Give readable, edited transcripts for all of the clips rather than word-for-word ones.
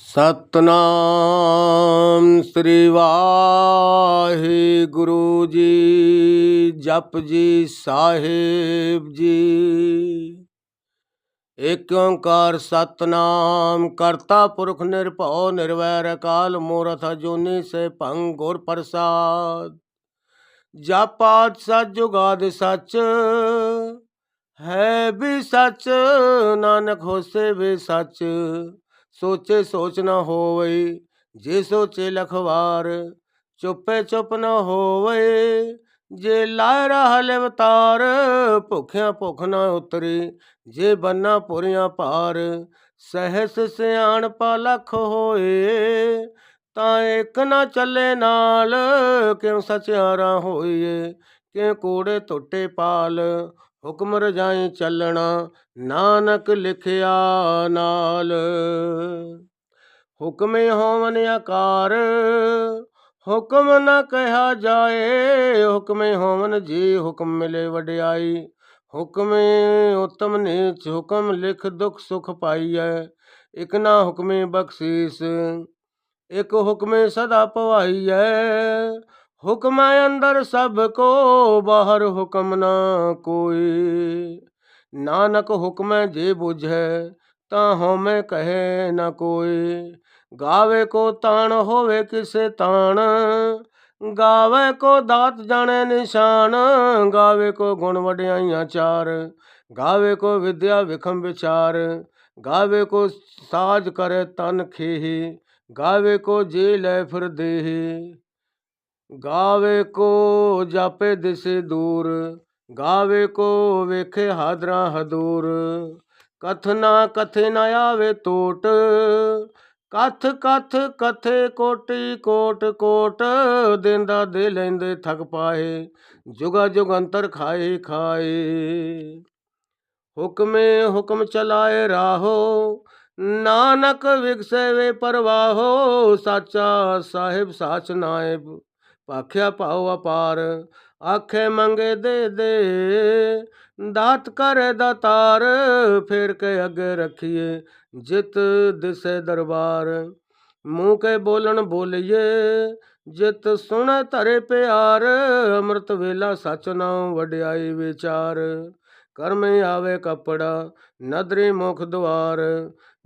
ਸਤਨਾਮ ਸ੍ਰੀ ਵਾਹਿਗੁਰੂ ਜੀ। ਜਪ ਜੀ ਸਾਹਿਬ ਜੀ। ਏਕ ਓੰਕਾਰ ਸਤਨਾਮ ਕਰਤਾ ਪੁਰਖ ਨਿਰਭਉ ਨਿਰਵੈਰ ਅਕਾਲ ਮੂਰਤ ਅਜੂਨੀ ਸੈਭੰ ਗੁਰ ਪ੍ਰਸਾਦ। ਜਪ ਆਦਿ ਸਚ ਜੁਗਾਦਿ ਸਚ ਹੈ ਵੀ ਸਚ ਨਾਨਕ ਹੋਸੇ ਵੀ ਸਚ। ਸੋਚੇ ਸੋਚ ਨ ਹੋਵਈ ਜੇ ਸੋਚੇ ਲਖਵਾਰ। ਚੁੱਪੇ ਚੁੱਪ ਨ ਹੋਵਈ ਜੇ ਲਾਇ ਰਹਿ ਅਵਤਾਰ। ਭੁੱਖਿਆਂ ਭੁੱਖ ਨ ਉਤਰੀ ਜੇ ਬੰਨਾ ਪੁਰੀਆਂ ਭਾਰ। ਸਹਿਸ ਸਿਆਣਪਾ ਲਖ ਹੋਏ ਤਾਂ ਇੱਕ ਨ ਚੱਲੇ ਨਾਲ। ਕਿਉ ਸਚਿਆਰਾ ਹੋਈਏ ਕਿਉ ਕੂੜੇ ਟੁੱਟੇ ਪਾਲ। ਹੁਕਮ ਰਜਾਈ ਚੱਲਣਾ ਨਾਨਕ ਲਿਖਿਆ ਨਾਲ। ਹੁਕਮੇ ਹੋਵਨ ਆਕਾਰ ਹੁਕਮ ਨ ਕਿਹਾ ਜਾਏ। ਹੁਕਮੇ ਹੋਵਨ ਜੀ ਹੁਕਮ ਮਿਲੇ ਵਡਿਆਈ। ਹੁਕਮੇ ਉਤਮ ਨੀਚ ਹੁਕਮ ਲਿਖ ਦੁਖ ਸੁਖ ਪਾਈਐ। ਇਕ ਨਾ ਹੁਕਮੇ ਬਖਸ਼ੀਸ ਇਕ ਹੁਕਮੇ ਸਦਾ ਭਵਾਈਐ। ਹੁਕਮ ਅੰਦਰ ਸਭ ਕੋ ਬਾਹਰ ਹੁਕਮ ਨਾ ਕੋਈ। ਨਾਨਕ ਹੁਕਮੈ ਜੇ ਬੁਝੈ ਤਾਂ ਹਉਮੈ ਕਹੈ ਨ ਕੋਈ। ਗਾਵੇ ਕੋ ਤਾਣ ਹੋਵੇ ਕਿਸੇ ਤਾਣ ਗਾਵੇ ਕੋ ਦਾਤ ਜਾਣੈ ਨਿਸ਼ਾਨ। ਗਾਵੇ ਕੋ ਗੁਣ ਵਡਿਆਈਆਂ ਚਾਰ ਗਾਵੇ ਕੋ ਵਿਦਿਆ ਵਿਖਮ ਵਿਚਾਰ। ਗਾਵੇ ਕੋ ਸਾਜ ਕਰੈ ਤਨ ਖੇਹੀ ਗਾਵੇ ਕੋ ਜੇ ਲੈ ਫਿਰ ਦੇਹੀ। ਗਾਵੇ ਕੋ ਜਾਪੇ ਦਿਸੇ ਦੂਰ ਗਾਵੇ ਕੋ ਵੇਖੇ ਹਾਦਰਾ ਹਦੂਰ। ਕਥ ਨਾ ਕਥੇ ਨ ਆਵੇ ਟੋਟ ਕਥ ਕਥ ਕਥੇ ਕੋਟੀ ਕੋਟ ਕੋਟ। ਦੇਂਦਾ ਦੇ ਲੈਂਦੇ ਥਕ ਪਾਏ ਜੁਗਾ ਜੁਗ ਅੰਤਰ ਖਾਏ ਖਾਏ। ਹੁਕਮੇ ਹੁਕਮ ਚਲਾਏ ਰਾਹੋ ਨਾਨਕ ਵਿਗਸੈ ਵੇ ਪਰਵਾਹੋ। ਸਾਚਾ ਸਾਹਿਬ ਸਾਚ ਨਾਇਬ ਭਾਖਿਆ ਭਾਉ ਅਪਾਰ। ਆਖੇ ਮੰਗੇ ਦੇ ਦੇ ਦਾਤ ਕਰੇ ਦਾਤਾਰ। ਫੇਰ ਕੇ ਅੱਗੇ ਰੱਖੀਏ ਜਿਤ ਦਿਸੈ ਦਰਬਾਰ। ਮੂੰਹ ਕੇ ਬੋਲਣ ਬੋਲੀਏ ਜਿਤ ਸੁਣੈ ਧਰੇ ਪਿਆਰ। ਅੰਮ੍ਰਿਤ ਵੇਲਾ ਸਚ ਨਾਉ ਵਡਿਆਈ ਵਿਚਾਰ। ਕਰਮੇ ਆਵੇ ਕਪੜਾ ਨਦਰੀ ਮੁਖ ਦੁਆਰ।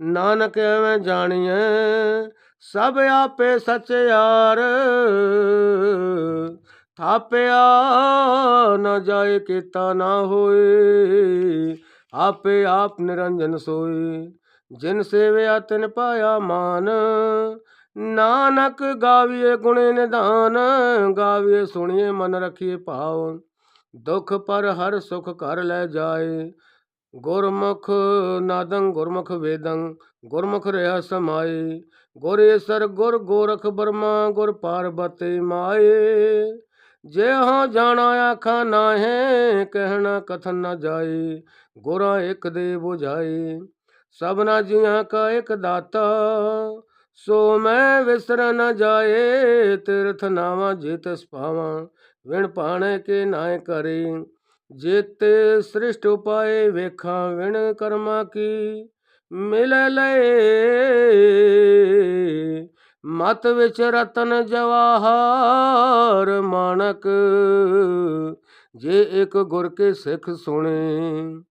ਨਾਨਕ ਐਵੇਂ ਜਾਣੀਐ ਸਭ ਆਪੇ ਸਚਿਆਰ। ਥਾਪਿਆ ਨ ਜਾਏ ਕੀਤਾ ਨਾ ਹੋਏ ਆਪੇ ਆਪ ਨਿਰੰਜਨ ਸੋਈ। ਜਿਨ ਸੇਵਿਆ ਤਿਨ ਪਾਇਆ ਮਾਨ ਨਾਨਕ ਗਾਵੀਏ ਗੁਣੇ ਨਿਧਾਨ। ਗਾਵੀਏ ਸੁਣੀਏ ਮਨ ਰਖੀਏ ਭਾਉ ਦੁਖ ਪਰ ਹਰ ਸੁਖ ਘਰ ਲੈ ਜਾਏ। ਗੁਰਮੁਖ ਨਾਦੰ ਗੁਰਮੁਖ ਵੇਦੰ ਗੁਰਮੁਖ ਰਿਹਾ ਸਮਾਈ। ਗੁਰ ਈਸਰ ਗੁਰ ਗੋਰਖ ਬਰਮਾ ਗੁਰ ਪਾਰਬਤੀ ਮਾਏ। ਜੇ ਹਾਂ ਜਾਣਾ ਆਖਾਂ ਨਾਹੀਂ ਕਹਿਣਾ ਕਥਨ ਨ ਜਾਈ। ਗੁਰਾਂ ਇੱਕ ਦੇ ਬੁਝਾਈ ਸਭਨਾ ਜੀਆਂ ਕਾ ਇੱਕ ਦਾਤਾ। ਸੋ ਮੈਂ ਵਿਸਰ ਨ ਜਾਏ ਤੀਰਥ ਨਾਵਾ ਜੇ ਤਿਸ ਪਾਵਾਂ। ਵਿਣ ਪਾਣੇ ਕੇ ਨਾਏ ਕਰੀ ਜੇਤੇ ਸ੍ਰਿਸ਼ਟ ਉਪਾਏ ਵੇਖਾਂ। ਵਿਣ ਕਰਮਾ ਕੀ ਮਿਲੇ ਲਏ ਮਤ ਵਿੱਚ ਰਤਨ ਜਵਾਹਰ ਮਾਣਕ। ਜੇ ਇੱਕ ਗੁਰ ਕੇ ਸਿੱਖ ਸੁਣੇ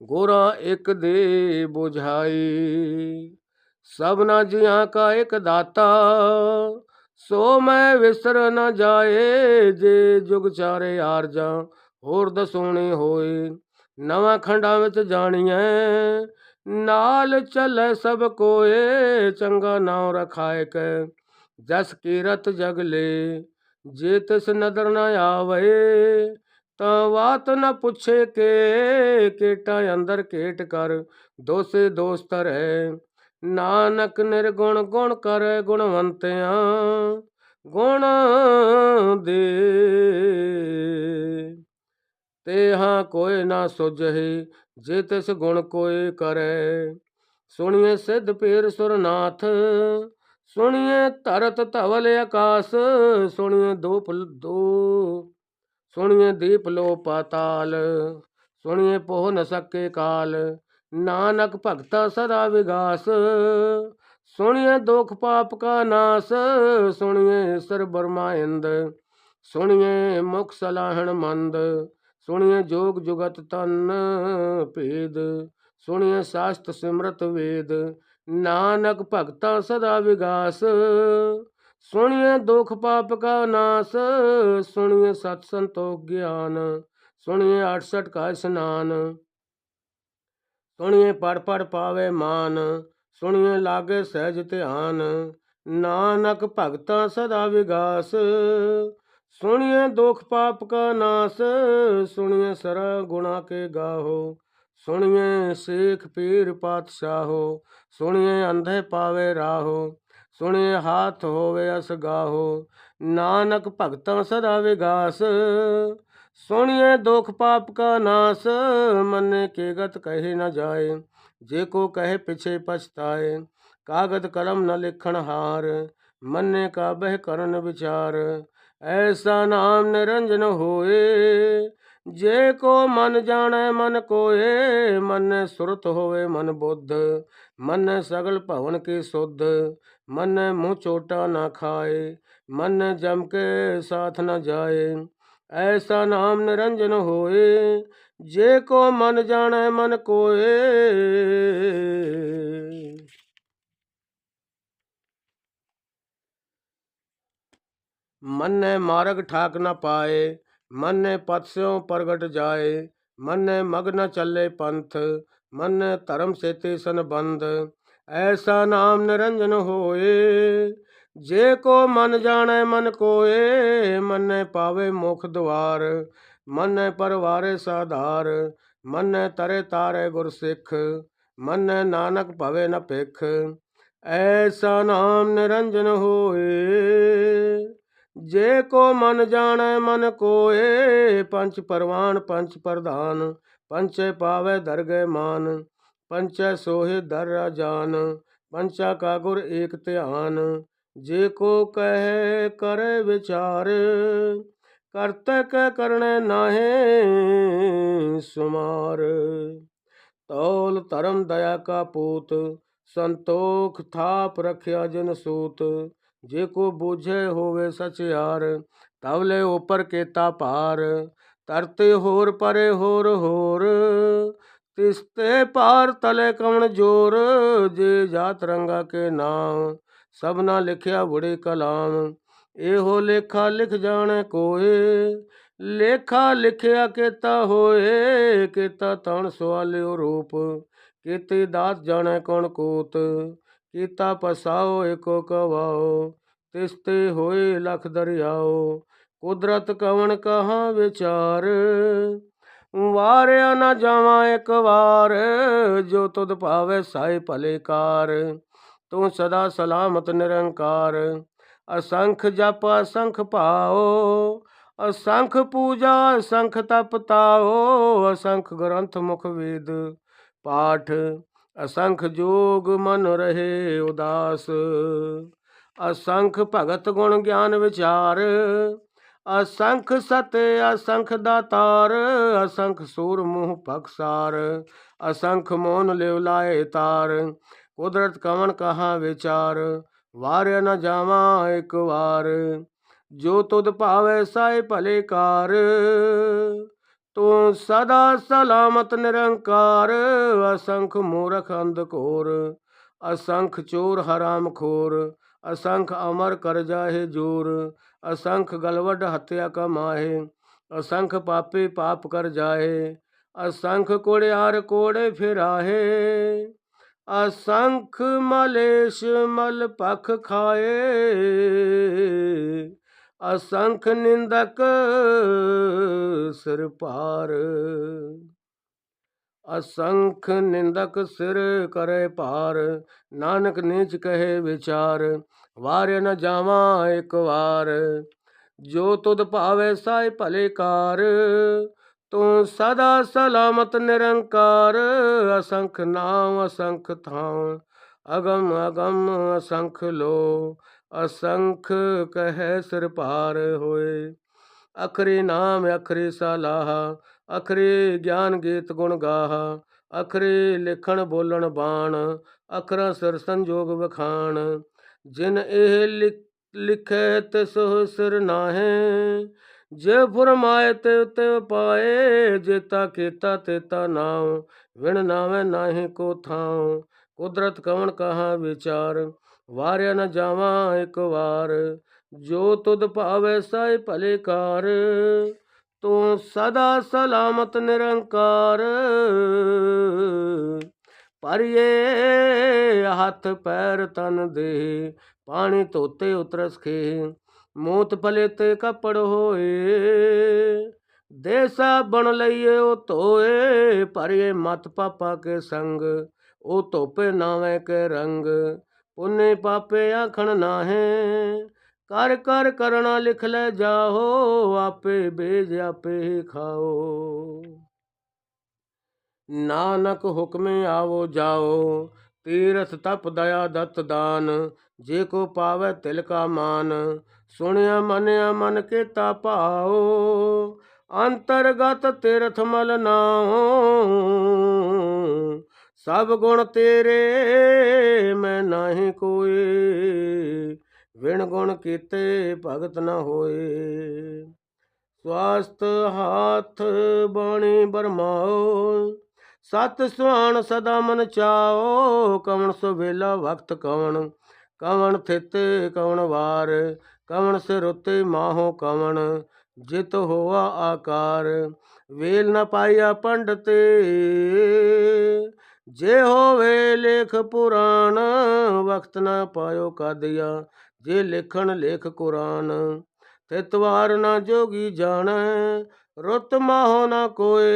ਗੁਰਾਂ ਇੱਕ ਦੇ ਬੁਝਾਈ। ਸਭਨਾ ਜੀਆਂ ਕਾ ਇੱਕ ਦਾਤਾ ਸੋ ਮੈਂ ਵਿਸਰ ਨ ਜਾਏ। ਜੇ ਜੁਗ ਚਾਰੇ ਆਰਜਾਂ ਹੋਰ ਦਸੂਣੀ ਹੋਏ। ਨਵਾਂ ਖੰਡਾਂ ਵਿੱਚ ਜਾਣੀਐ ਨਾਲ ਚੱਲੇ ਸਭ ਕੋਏ। ਚੰਗਾ ਨਾਉ ਰਖਾਇ ਕੈ ਜਸ ਕੀਰਤ ਜਗ ਲੇ। ਜੇ ਤਿਸ ਨਦਰ ਨ ਆਵੇ ਤਾਂ ਵਾਤ ਨ ਪੁੱਛੇ ਕੇ। ਕੇਟਾ ਅੰਦਰ ਕੇਟ ਕਰ ਦੋਸੇ ਦੋਸ ਧਰੈ। ਨਾਨਕ ਨਿਰਗੁਣ ਗੁਣ ਕਰੈ ਗੁਣਵੰਤਿਆਂ ਗੁਣ ਦੇ। ਤੇ ਹਾਂ ਕੋਇ ਨਾ ਸੁਝਹਿ ਜੇ ਤਿਸ ਗੁਣ ਕੋਇ ਕਰੈ। ਸੁਣੀਏ ਸਿੱਧ ਪੀਰ ਸੁਰਨਾਥ ਸੁਣੀਏ ਧਰਤ ਧਵਲ ਆਕਾਸ। ਸੁਣੀਏ ਸੁਣੀਏ ਦੀਪ ਲੋ ਪਾਤਾਲ। ਸੁਣੀਏ ਪੋਹ ਨ ਸਕੇ ਕਾਲ। ਨਾਨਕ ਭਗਤਾ ਸਦਾ ਵਿਗਾਸ सुनिए दुख पाप का नाश, सुनिए ईश्वर ब्रह्माइंद, सुनिए मुख सलाहन मंद, सुनिए जोग जुगत तन भेद, सुनिए शास्त्र सिमरत वेद, नानक भगता सदा विगास, सुनिए दुख पाप का नाश, सुनिए सत संतोख ज्ञान, सुनिए 68 का स्नान, सुनिए पढ़ पढ़ पावे मान, सुनिए लागे सहज ध्यान, नानक भगता सदा विगास, सुनिए दुख पाप का नाश, सुनिए सरा गुणा के गाहो, सुनिए शेख पीर पातशाहो, सुनिए अंधे पावे राहो, सुनिए हाथ होवे असगाहो, नानक भगता सदा विगास, सुनिए दुख पाप का नाश, मन के गत कहे न जाए, जे को कहे पीछे पछताए, कागद कलम न लिखण हार, मन का बह करन विचार, ऐसा नाम निरंजन होए, जे को मन जाने मन कोए, मन सुरत होवे मन बुद्ध, मन सगल भवन की शुद्ध, मन मुँह चोटा न खाए, मन जम के साथ न जाए, ऐसा नाम निरंजन होए, जे को मन जाने मन कोए। मन ने मार्ग ठाक न पाए, मन ने पथ स्यों प्रगट जाए, मन ने मग न चले पंथ, मन ने धर्म से सन बंध, ऐसा नाम निरंजन होए, जे को मन जाने मन कोए, मन ने पावे मुख द्वार, मन ने परवारे साधार, मन ने तरे तारे गुर सिख, मन ने नानक भवे न भिख, ऐसा नाम निरंजन होए, जे को मन जाने मन कोए, पंच परवान पंच प्रधान, पंचे पावे दरगह मान, पंच सोहे दर जान, पंचा का गुर एक ध्यान, जे को कहे करे विचार, करते के करने नाहे सुमार, तौल धर्म दया का पूत, संतोख थाप रखिया जिन सूत, जे को बूझे होवे सचियार, तवले ऊपर केता पार, तरते होर परे होर होर, तिस्ते पार तले कवण जोर, जे जात रंगा के नाम, सबना लिखिया बुढ़ी कलाम, एहो लेखा लिख जाने कोए, लेखा लिखिया केता होए, केता तण सवालियो रूप, केते दात जाने कौन कूत, कीता पसाओ एको कवाओ, तिस्ते होए लख दरियाओ, कुदरत कवन कहाँ विचार, वारिया न जावा एक बार, जो तुद पावे साई भले कार, तू सदा सलामत निरंकार, असंख जप असंख पाओ, असंख पूजा असंख तप ताओ, असंख ग्रंथ मुख वेद पाठ, असंख जोग मन रहे उदास, असंख भगत गुण ज्ञान विचार, असंख सत्य असंख दातार, असंख सूर मुँह पक्षार, असंख मोन लेव लाए तार, कुदरत कवन कहाँ विचार, वार्य न जावा एक बार, जो तुद पावे साई भले कार, तू सदा सलामत निरंकार, असंख मूर्ख अंधकोर, असंख चोर हराम खोर, असंख अमर कर जाहे जोर, असंख गलवड हत्या कमाहे, असंख पापी पाप कर जाहे, असंख कोड़ियार कोड़े फिराहे, असंख मलेश मल पख खाए, असंख निंदक सिर पार, असंख निंदक सिर करे पार, नानक नीच कहे विचार, वार्य न जावा एक बार, जो तुद पावे साई भले कार, तू सदा सलामत निरंकार, असंख नाम असंख थाम, अगम अगम असंख लो, असंख कहे सिर पार होए, अखरी नाम अखरी सलाह, अखरी ज्ञान गीत गुण गाहा, ਅਖਰੇ ਲਿਖਣ ਬੋਲਣ ਬਾਣ, ਅਖਰਾਂ ਸਿਰ ਸੰਜੋਗ ਵਖਾਣ। ਜਿਨ ਇਹ ਲਿਖੇ ਤਿਸ ਸਿਰ ਨਾਹੀਂ, ਜੇ ਫੁਰਮਾਏ ਤੇ ਤਿਵ ਪਾਏ। ਜੇਤਾ ਕੀਤਾ ਤੇਤਾ ਨਾਉ, ਵਿਣ ਨਾਵੇਂ ਨਾਹੀਂ ਕੋ ਥਾਉ। ਕੁਦਰਤ ਕਵਣ ਕਹਾ ਵਿਚਾਰ, ਵਾਰਿਆ ਨ ਜਾਵਾਂ ਇੱਕ ਵਾਰ। ਜੋ ਤੁਧ ਭਾਵੈ ਸਾਈ ਭਲੇ ਕਾਰ, ਤੂੰ ਸਦਾ ਸਲਾਮਤ ਨਿਰੰਕਾਰ। ਭਰੀਏ ਹੱਥ ਪੈਰ ਤਨ ਦੇ, ਪਾਣੀ ਧੋਤੇ ਉਤਰਸ ਖੇ। ਮੂਤ ਪਲੇ ਤੇ ਕੱਪੜ ਹੋਏ, ਦੇ ਸਾਬਣ ਲਈਏ ਉਹ ਧੋਏ। ਭਰੀਏ ਮਤ ਪਾਪਾ ਕੇ ਸੰਗ, ਉਹ ਧੋਪੇ ਨਾਵੇਂ ਕੇ ਰੰਗ। ਪੁੰਨੇ ਪਾਪੇ ਆਖਣ ਨਾਹੀਂ, ਕਰ ਕਰ ਕਰਣਾ ਲਿਖ ਲੈ ਜਾਓ। ਆਪੇ ਬੇਜ ਆਪੇ ਹੀ ਖਾਓ। ਨਾਨਕ ਹੁਕਮੇ ਆਵੋ ਜਾਓ, ਤੀਰਥ ਤਪ ਦਇਆ ਦਤ ਦਾਨ। ਜੇ ਕੋ ਪਾਵੈ ਤਿਲ ਕਾ ਮਾਨ, ਸੁਣਿਆ ਮੰਨਿਆ ਮਨ ਕੀਤਾ ਭਾਉ। ਅੰਤਰਗਤ ਤੀਰਥ ਮਲ ਨਾਉ, ਸਭ ਗੁਣ ਤੇਰੇ ਮੈਂ ਨਾਹੀਂ ਕੋਏ। ਵਿਣ ਗੁਣ ਕੀਤੇ ਭਗਤ ਨ ਹੋਏ। ਸਵਾਸਤ ਹਾਥ ਬਾਣੀ ਬਰਮਾਓ, ਸਤ ਸੁਹਾਣ ਸਦਾ ਮਨ ਚਾਓ। ਕਵਣ ਸੁਵੇਲਾ ਵਕਤ ਕਵਣ, ਕਵਣ ਥਿਤ ਕਵਣ ਵਾਰ। ਕਵਣ ਸਿਰ ਉਤੇ ਮਾਹੋ ਕਵਣ, ਜਿਤ ਹੋਆ ਆਕਾਰ। ਵੇਲ ਨ ਪਾਈਆ ਪੰਡਤੇ, ਜੇ ਹੋਵੇ ਲੇਖ ਪੁਰਾਣ। ਵਕਤ ਨ ਪਾਇਓ ਕਾਦਿਆ, ਜੇ ਲਿਖਣ ਲੇਖ ਕੁਰਾਨ। ਤਿਤਵਾਰ ਨਾ ਜੋਗੀ ਜਾਣੈ, ਰੁੱਤ ਮਾਹੋ ਨਾ ਕੋਏ।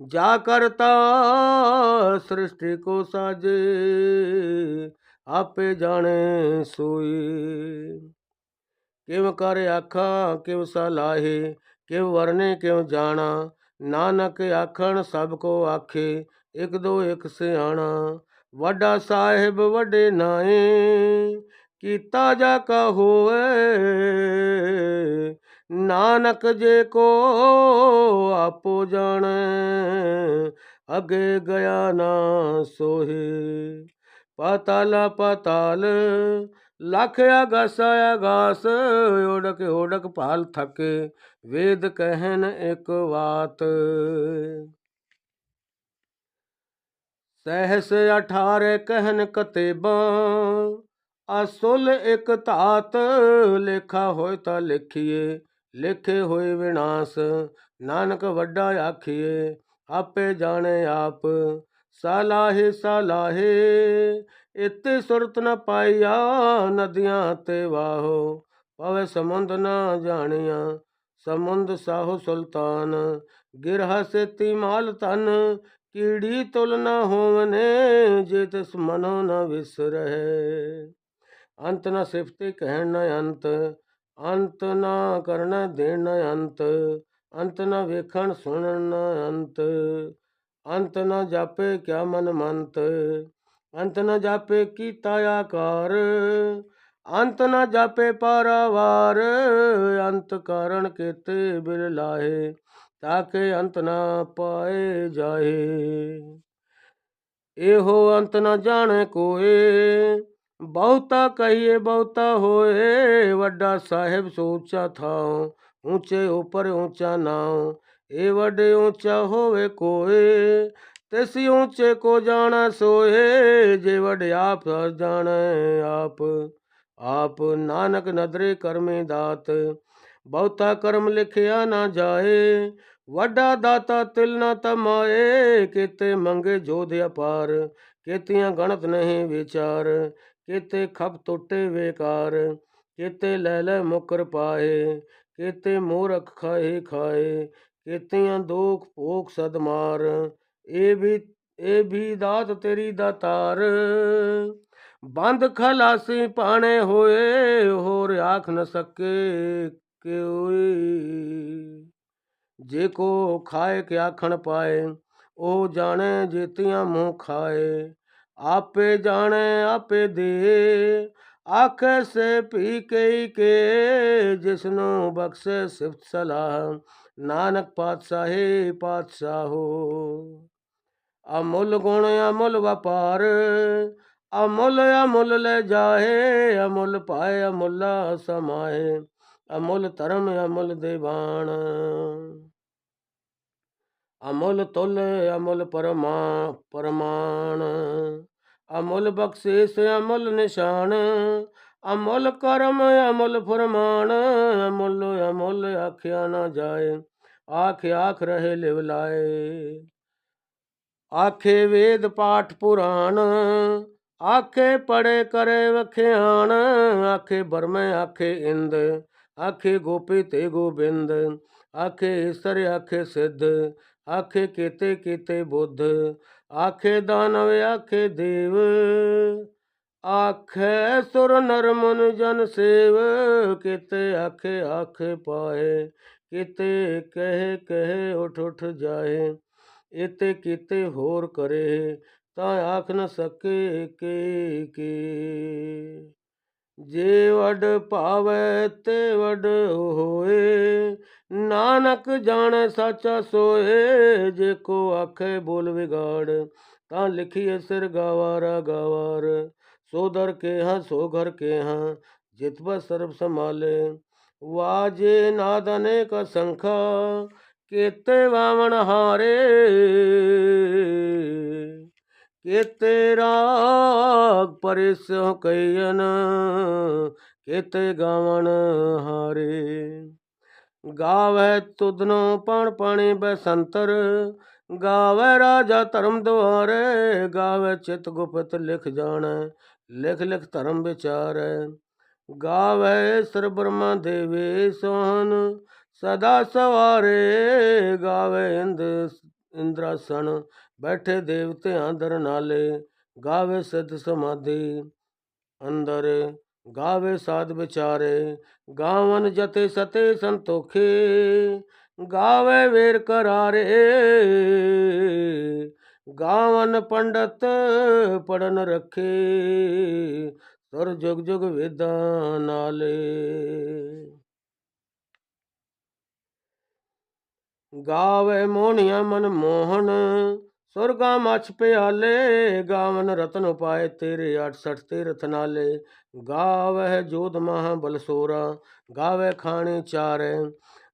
ਜਾ ਕਰਤਾ ਸ੍ਰਿਸ਼ਟੀ ਕੋ ਸਾਜੇ, ਆਪੇ ਜਾਣੇ ਸੋਈ। ਕਿਵ ਕਰ ਆਖਾਂ ਕਿਵ ਸਲਾਹੇ, ਕਿਵ ਵਰਨੇ ਕਿਵ ਜਾਣਾ। ਨਾਨਕ ਆਖਣ ਸਭ ਕੋ ਆਖੇ, ਇਕ ਦੋ ਇਕ ਸਿਆਣਾ। ਵੱਡਾ ਸਾਹਿਬ ਵੱਡੇ ਨਾਏ, ਕੀਤਾ ਜਾ ਕਾ ਹੋਏ। ਨਾਨਕ ਜੇ ਕੋ ਆਪੋ ਜਾਣੈ, ਅਗੇ ਗਿਆ ਨਾ ਸੋਹੇ। ਪਾਤਾਲਾ ਪਾਤਾਲ, ਲਖ ਆਗਾਸ ਆਗਾਸ। ਓੜਕ ਓੜਕ ਭਾਲ ਥਕੇ, ਵੇਦ ਕਹਿਨ ਇੱਕ ਬਾਤ। ਸਹਿਸ 18 ਕਹਿਨ ਕਤੇਬਾਂ, ਅਸੁਲ ਇੱਕ ਧਾਤ। ਲੇਖਾ ਹੋਏ ਤਾਂ ਲਿਖੀਏ, ਲਿਖੇ ਹੋਏ ਵਿਨਾਸ਼। ਨਾਨਕ ਵੱਡਾ ਆਖੀਏ, ਆਪੇ ਜਾਣੇ ਆਪ। ਸਲਾਹੇ ਸਲਾਹੇ, ਇਤੇ ਸੁਰਤ ਨ ਪਾਈਆ। ਨਦੀਆਂ ਤੇ ਵਾਹੋ, ਪਵੇ ਸਮੁੰਦ ਨ ਜਾਣੀਆਂ। ਸਮੁੰਦ ਸਾਹੋ ਸੁਲਤਾਨ, ਗਿਰਹਾ ਸੇਤੀ ਮਾਲ ਧਨ। ਕੀੜੀ ਤੁਲ ਨ ਹੋਵਨੇ, ਜੇ ਤਿਸ ਮਨੋ ਨ ਵਿਸਰਹਿ। ਅੰਤ ਨ ਸਿਫਤੇ ਕਹਿਣ ਨ ਅੰਤ, ਅੰਤ ਨ ਕਰਨ ਦੇਣ ਨ ਅੰਤ। ਅੰਤ ਨ ਵੇਖਣ ਸੁਣਨ ਨ ਅੰਤ, ਅੰਤ ਨ ਜਾਪੇ ਕਿਆ ਮਨ ਮੰਤ। ਅੰਤ ਨ ਜਾਪੇ ਕੀਤਾ ਆਕਾਰ, ਅੰਤ ਨ ਜਾਪੇ ਪਾਰਾਵਾਰ। ਅੰਤ ਕਾਰਨ ਕੀਤੇ ਬਿਲ ਲਾਹੇ, ਤਾਕੇ ਅੰਤ ਨ ਪਾਏ ਜਾਏ। ਇਹੋ ਅੰਤ ਨ ਜਾਣੇ ਕੋਏ, ਬਹੁਤਾ ਕਹੀਏ ਬਹੁਤਾ ਹੋਏ। ਵੱਡਾ ਸਾਹਿਬ ਸੋ ਉੱਚਾ ਥਾਉ, ਊਚੇ ਉਪਰ ਊਚਾ ਨਾਉ। ਇਹ ਵੱਡੇ ਊਚਾ ਹੋਵੇ ਕੋਏ, ਤਿਸ ਊਚੇ ਕੋ ਜਾਣਾ ਸੋਏ। ਜੇ ਵੱਡ ਆਪ ਜਾਣੈ ਆਪ, ਆਪ ਨਾਨਕ ਨਦਰੇ ਕਰਮੇ ਦਾਤ। ਬਹੁਤਾ ਕਰਮ ਲਿਖਿਆ ਨਾ ਜਾਏ, ਵੱਡਾ ਦਾਤਾ ਤਿਲ ਨ ਤਮਾਏ। ਕੀਤੇ ਮੰਗੇ ਜੋਧ ਅਪਾਰ, ਕੀਤੀਆਂ ਗਣਤ ਨਹੀਂ ਵਿਚਾਰ। ਕੀਤੇ ਖਪ ਟੁੱਟੇ ਵੇਕਾਰ, ਕੀਤੇ ਲੈ ਲੈ ਮੁਕਰ ਪਾਏ। ਕੀਤੇ ਮੂਰਖ ਖਾਏ ਖਾਏ, ਕੀਤੀਆਂ ਦੋਖ ਭੋਖ ਸਦ ਮਾਰ। ਇਹ ਵੀ ਦਾਤ ਤੇਰੀ ਦਾਤਾਰ, ਬੰਦ ਖਲਾਸੀ ਪਾਣੇ ਹੋਏ। ਹੋਰ ਆਖ ਨ ਸਕੇ ਕੋਈ, ਜੇ ਕੋ ਖਾਏ ਕਿ ਆਖਣ ਪਾਏ। ਉਹ ਜਾਣੇ ਜੇਤੀਆਂ ਮੂੰਹ ਖਾਏ, ਆਪੇ ਜਾਣੇ ਆਪੇ ਦੇ। ਆਖੇ ਸੇ ਭੀ ਕਈ ਕੇ, ਜਿਸਨੂੰ ਬਖਸ਼ੇ ਸਿਫਤ ਸਲਾਹ। नानक पातशाहे पातशाहो। अमुल गुण अमुल व्यापार, अमुल अमुल ले जाहे, अमुल पाए अमुला समाए, अमुल धर्म अमुल देवान। अमुल तुल अमुल परमाण, अमुल बख्शिश अमुल निशान, अमुल कर्म अमुल फरमान, अमुल अमुल आख्या न जाए, आख आख रहे लिवलाए। आखे वेद पाठ पुराण, आखे पढ़े करे वख्याण, आखे बरमे आखे इंद, आखे गोपी ते गोबिंद, आखे ईश्वर आखे सिद्ध, आखे केते केते बुद्ध, आखे दानव आखे देव, आखे सुर नर मुन जन सेव, केते आखे आखे पाए, केते कहे कहे उठ उठ जाए, इते किते होर करे ता आख न सके के। जे वड पावे ते वड होए, नानक जाने साचा सोए, जे को आखे बोल बिगाड़ ता लिखिए सिर गावारा गावार, सो दर के हाँ सो घर के हाँ जित ब सर्व संभाले, वाजे नाद अनेक संखा केते वामन हारे, केते राग परिस कैयन, केते गावन हारे। गावे तुदनो पण पाणी बसंतर, गावे राजा धर्म द्वारे, गावे चित गुप्त लिख जाने, लिख लिख धर्म विचार, गावे सर ब्रह्मा देवे सोहन सदा सवारे, गावे इंद्रासन बैठे देवते अंदर नाले, गावे सिद्ध समाधि अंदर, गावे साध विचारे, गावन जते सते संतोखे, गावे वीर करारे, गावन पंडित पढ़न रखे, सुर जुग जुग वेदा नाले। गावे मोहनिया मन मोहन सुरगा मछ प्याले, गावन रतन उपाय तेरे 68 तीरथ नाले, गावे जोध महा बलसोरा, गावे खाणी चारे,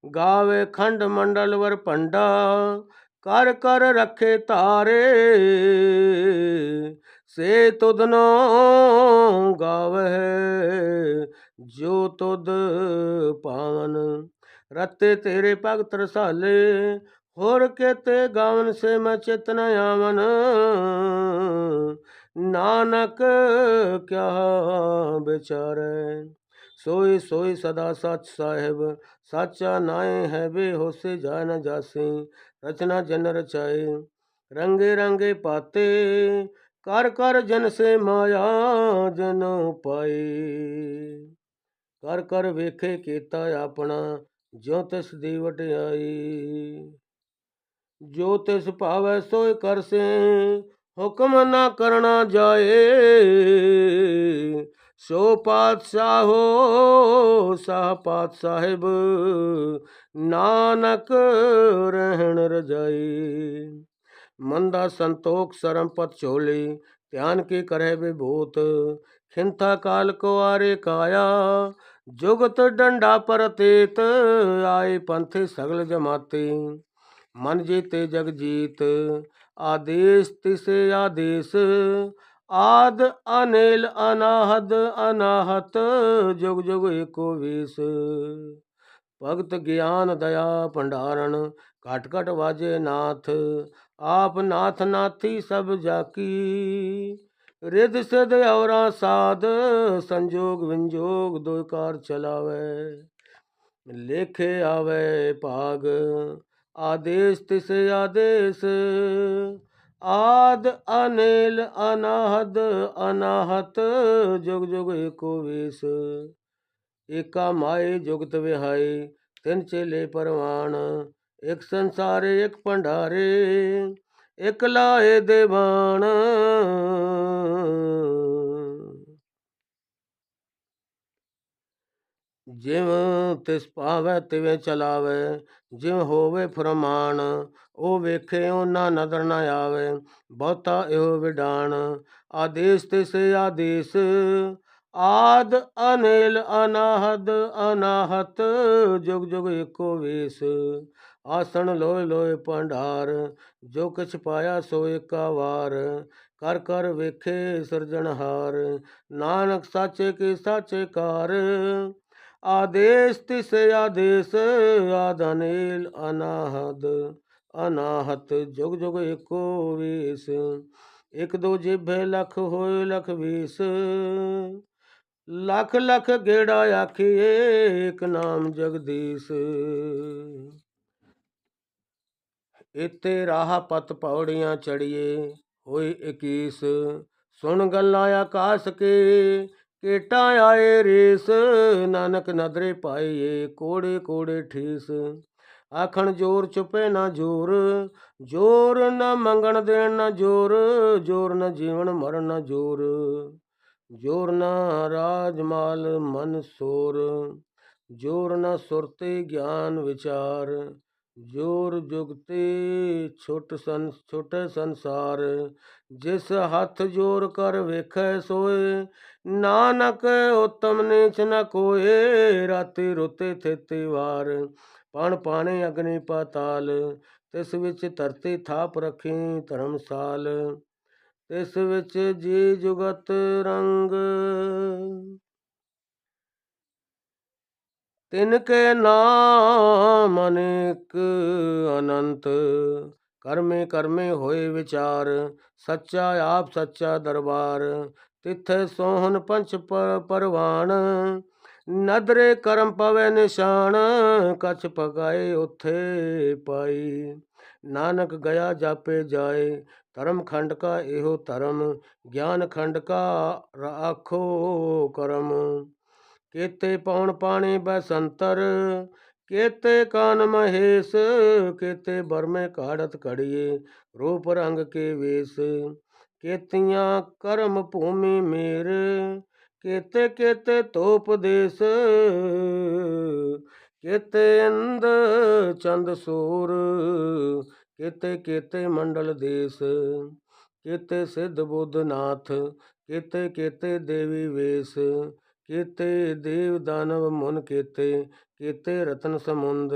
गावे खंड मंडल वर पंडा, कर कर रखे तारे, से तुदनो गावे जो तुद पावन, रत्ते तेरे भगत रसाले, होर केते गावन से मैं चेतन आवन, नानक क्या बेचारे, सोई सोई सदा सच साहेब, साचा नाए है बे होसे जा न जासे, रचना जन रचाए रंगे रंगे पाते, कर कर जन से माया जन पाए, कर कर वेखे केता अपना, ज्यों तिस दी वਡਿਆਈ, जो तिस पावै सोय कर से, हुक्म न करना जाए, सो पातशाह हो साह पात साहिब, नानक रहन रजाई। मंदा संतोख सरम पत चोली, ध्यान की करे विभूत, खिंथा काल को आरे काया, जुगत डंडा परतेत, आए पंथे सगल जमाते, मन जीते जग जीत, आदेश तिसे आदेश, आद अनिल अनाहद अनाहत, जुग जुग एको वेश, भगत ज्ञान दया भंडारण, घट घट वाजे नाथ, आप नाथ नाथी सब जाकी, रिद सिद औरा साध, संजोग विंजोग दो कार चलावे, लेखे आवे भाग, आदेश तिसे आदेश, आद अनिल अनाहद अनाहत, जुग जुग एको वेश, एका माए जुगत विहाई, तिन चेले परवान, एक संसारे एक भंडारे, एक लाए देवान। ਜਿਵ ਤਿਸ ਭਾਵੈ ਤਿਵੇਂ ਚਲਾਵੇ, ਜਿਵ ਹੋਵੇ ਫਰਮਾਨ, ਉਹ ਵੇਖੇ ਉਹਨਾਂ ਨਦਰ ਨ ਆਵੇ। ਬਹੁਤਾ ਇਹੋ ਵਿਡਾਣ, ਆਦੇਸ਼ ਤਿਸ ਆਦੇਸ਼, ਆਦ ਅਨਿਲ ਅਨਾਹਦ ਅਨਾਹਤ, ਜੁਗ ਜੁਗ ਏਕੋ ਵੇਸ। ਆਸਣ ਲੋਏ ਲੋਏ ਭੰਡਾਰ, ਜੋ ਕਿਛ ਪਾਇਆ ਸੋ ਏਕਾ ਵਾਰ। ਕਰ ਕਰ ਵੇਖੇ ਸਿਰਜਣਹਾਰ, ਨਾਨਕ ਸਾਚੇ ਕੀ ਸਾਚੇ ਕਾਰ। ਆਦੇਸ਼ ਤਿਸ ਆਦੇਸ਼, ਆਦ ਅਨਿਲ ਅਨਾਹਦ ਅਨਾਹਤ, ਜੁਗ ਜੁਗ ਏਕੋ ਵੇਸ। ਇਕ ਦੋ ਜੇਭੇ ਲਖ ਹੋਏ ਲਖ ਵੀਸ, ਲੱਖ ਲੱਖ ਗੇੜਾ ਆਖੀਏ, ਏਕ ਨਾਮ ਜਗਦੀਸ਼। ਇਤੇ ਰਾਹ ਪਤ ਪੌੜੀਆਂ ਚੜੀਏ, ਹੋਈ 21। ਸੁਣ ਗੱਲਾਂ ਆਕਾਸ ਕੇ, ਕੇਟਾ ਆਏ ਰੇਸ। ਨਾਨਕ ਨਦਰੇ ਪਾਈਏ, ਕੋੜੇ ਕੋੜੇ ਠੀਸ। ਆਖਣ ਜੋਰ ਚੁਪੇ ਨਾ ਜੋਰ, ਜੋਰ ਨਾ ਮੰਗਣ ਦੇਣ ਨਾ ਜੋਰ। ਜੋਰ ਨਾ ਜੀਵਨ ਮਰਨ ਨਾ ਜੋਰ, ਜੋਰ ਨਾ ਰਾਜ ਮਾਲ ਮਨ ਸੋਰ। ਜੋਰ ਨਾ ਸੁਰਤੇ ਗਿਆਨ ਵਿਚਾਰ, ਜੋਰ ਜੁਗਤੇ ਛੋਟੇ ਸੰਸਾਰ। ਜਿਸ ਹੱਥ ਜੋਰ ਕਰ ਵੇਖੈ ਸੋਏ, ਨਾਨਕ ਉਤਮ ਨੀਚ ਨ ਕੋਏ। ਰਾਤੀ ਰੁੱਤੇ ਥੇਤੀ ਵਾਰ, ਪਣ ਪਾਣੀ ਅਗਨੀ ਪਾਤਾਲ। ਤਿਸ ਵਿੱਚ ਧਰਤੀ ਥਾਪ ਰੱਖੀ ਧਰਮਸਾਲ, ਤਿਸ ਵਿੱਚ ਜੀ ਜੁਗਤ ਰੰਗ। ਤਿਨਕੇ ਨਾਮ ਅਨੇਕ ਅਨੰਤ, ਕਰਮੇ ਕਰਮੇ ਹੋਏ ਵਿਚਾਰ। ਸੱਚਾ ਆਪ ਸੱਚਾ ਦਰਬਾਰ, ਤਿੱਥੇ ਸੋਹਣ ਪੰਚ ਪਰਵਾਨ। ਨਦਰੇ ਕਰਮ ਪਵੇ ਨਿਸ਼ਾਨ, ਕਛ ਪਗਾਏ ਉਥੇ ਪਾਈ। ਨਾਨਕ ਗਿਆ ਜਾਪੇ ਜਾਏ, ਧਰਮ ਖੰਡ ਕਾ ਇਹੋ ਧਰਮ। ਗਿਆਨ ਖੰਡ ਕਾ ਆਖੋ ਕਰਮ। ਕੇਤੇ ਪਉਣ ਪਾਣੀ ਬਸੰਤਰ, ਕੇਤੇ ਕਾਨ ਮਹੇਸ਼। ਕੇਤੇ ਬਰਮੇ ਕਾੜਤ ਘੜੀਏ, ਰੂਪ ਰੰਗ ਕੇ ਵੇਸ। ਕੇਤੀਆਂ ਕਰਮ ਭੂਮੀ ਮੇਰ, ਕੇਤੇ ਕੇਤੇ ਧੂਪ ਦੇਸ। ਕੇਤੇ ਇੰਦ ਚੰਦ ਸੂਰ, ਕੇਤੇ ਕੇਤੇ ਮੰਡਲ ਦੇਸ। ਕੇਤੇ ਸਿੱਧ ਬੁੱਧ ਨਾਥ, ਕੇਤੇ ਕੇਤੇ ਦੇਵੀ ਵੇਸ। ਕੇਤੇ ਦੇਵ ਦਾਨਵ ਮੁਨ ਕੇਤੇ, ਕੇਤੇ ਰਤਨ ਸਮੁੰਦ।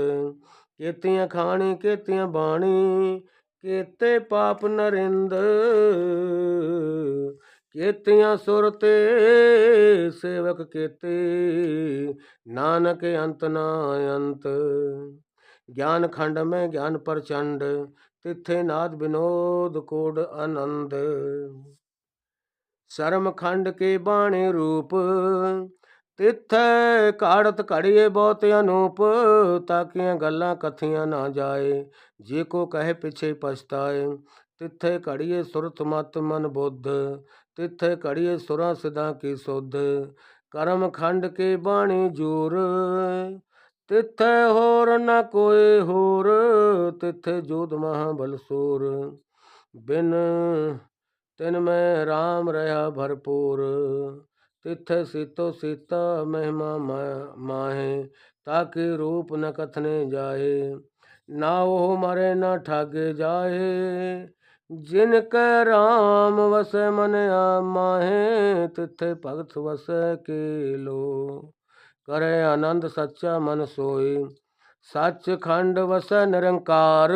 ਕੇਤੀਆਂ ਖਾਣੀ ਕੇਤੀਆਂ ਬਾਣੀ, ਕੇਤੇ ਪਾਪ ਨਰਿੰਦ। ਕੇਤੀਆਂ ਸੁਰ ਤੇ ਸੇਵਕ ਕੇਤੇ, ਨਾਨਕ ਅੰਤ ਨਾ ਅੰਤ। ਗਿਆਨ ਖੰਡ ਮੈਂ ਗਿਆਨ ਪ੍ਰਚੰਡ, ਤਿੱਥੇ ਨਾਦ ਵਿਨੋਦ ਕੋਡ ਆਨੰਦ। ਸ਼ਰਮ ਖੰਡ ਕੇ ਬਾਣੀ ਰੂਪ, ਤਿੱਥੈ ਕਾੜਤ ਘੜੀਏ ਬਹੁਤ ਅਨੂਪ। ਤਾਕੀਆਂ ਗੱਲਾਂ ਕਥੀਆਂ ਨਾ ਜਾਏ, ਜੇ ਕੋ ਕਹੇ ਪਿਛੇ ਪਛਤਾਏ। ਤਿੱਥੇ ਘੜੀਏ ਸੁਰਤ ਮਤ ਮਨ ਬੁੱਧ, ਤਿੱਥੇ ਘੜੀਏ ਸੁਰਾਂ ਸਿਧਾਂ ਕੀ ਸੁਧ। ਕਰਮ ਖੰਡ ਕੇ ਬਾਣੀ ਜੂਰ, ਤਿੱਥੇ ਹੋਰ ਨ ਕੋਏ ਹੋਰ। ਤਿੱਥੇ ਜੋਧ ਮਹਾਬਲ ਸੂਰ, ਬਿਨ ਤਿਨ ਮੈਂ ਰਾਮ ਰਹਾ ਭਰਪੂਰ। ਤਿੱਥੇ ਸੀਤੋ ਸੀਤਾ ਮਹਿਮਾ ਮਾਹੇ, ਤਾਕੇ ਰੂਪ ਨ ਕਥਨੇ ਜਾਏ। ਨਾ ਉਹ ਮਰੇ ਨਾ ਠਾਗੇ ਜਾਏ, ਜਿਨ ਕੈ ਰਾਮ ਵਸੈ ਮਨ ਮਾਹੇ। ਤਿੱਥੇ ਭਗਤ ਵਸੈ ਕੇਲੋ, ਕਰੇ ਆਨੰਦ ਸੱਚਾ ਮਨ ਸੋਈ। ਸੱਚ ਖੰਡ ਵਸੈ ਨਿਰੰਕਾਰ,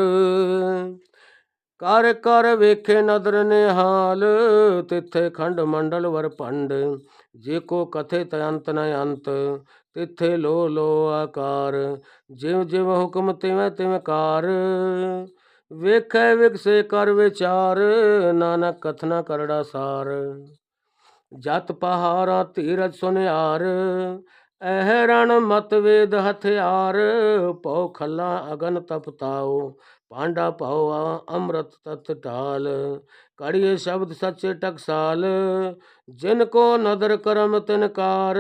ਕਰ ਕਰ ਵੇਖੇ ਨਦਰ ਨਿਹਾਲ। ਤਿੱਥੇ ਖੰਡ ਮੰਡਲ ਵਰ ਭੰਡ, ਜੇ ਕੋ ਕਥੇ ਅੰਤ ਨ ਅੰਤ। ਤਿੱਥੇ ਲੋ ਲੋ ਆਕਾਰ, ਜਿਵ ਜਿਵ ਹੁਕਮ ਤਿਵੇਂ ਤਿਵੇਂ ਕਾਰ। ਵੇਖੈ ਵਿਗਸੇ ਕਰ ਵਿਚਾਰ, ਨਾਨਕ ਕਥਨਾ ਕਰੜਾ ਸਾਰ। ਜਤ ਪਹਾਰਾਂ ਧੀਰਜ ਸੁਨਿਆਰ, ਇਹ ਰਣ ਮਤ ਵੇਦ ਹਥਿਆਰ। ਭਉ ਖੱਲਾ ਅਗਨ ਤਪ ਤਾਉ, ਭਾਂਡਾ ਭਾਉ ਅੰਮ੍ਰਿਤ ਤਤ ਢਾਲ। ਕੜੀਏ ਸ਼ਬਦ ਸੱਚੇ ਟਕਸਾਲ, ਜਿਨ ਕੋ ਨਦਰ ਕਰਮ ਤਿਨਕਾਰ।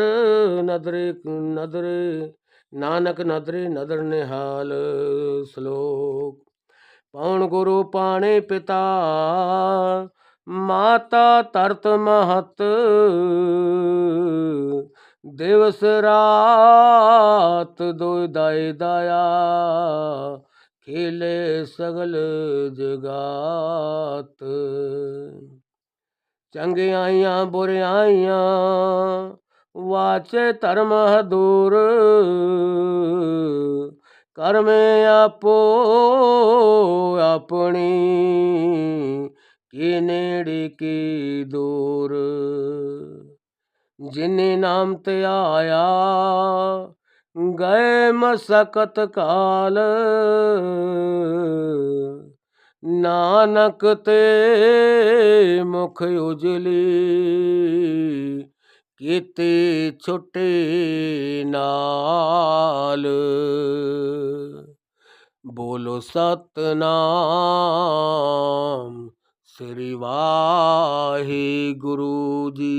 ਨਦਰੇ ਨਦਰੇ ਨਾਨਕ ਨਦਰੇ ਨਦਰ ਨਿਹਾਲ। ਸ਼ਲੋਕ। ਪਉਣ ਗੁਰੂ ਪਾਣੇ ਪਿਤਾ, ਮਾਤਾ ਧਰਤ ਮਹਤ। दिवस रात दोय दाय दाया, खेले सगल जगात। चंगियाइयां बुरियाइयां वाचे धर्म दूर, कर में आपो अपनी की नेड़ी की दूर। जिन्हें नाम ते आया गए मसकत काल, नानक ते मुख उजली कीती छुट्टी नाल। बोलो सतनाम श्री वाहे गुरु जी।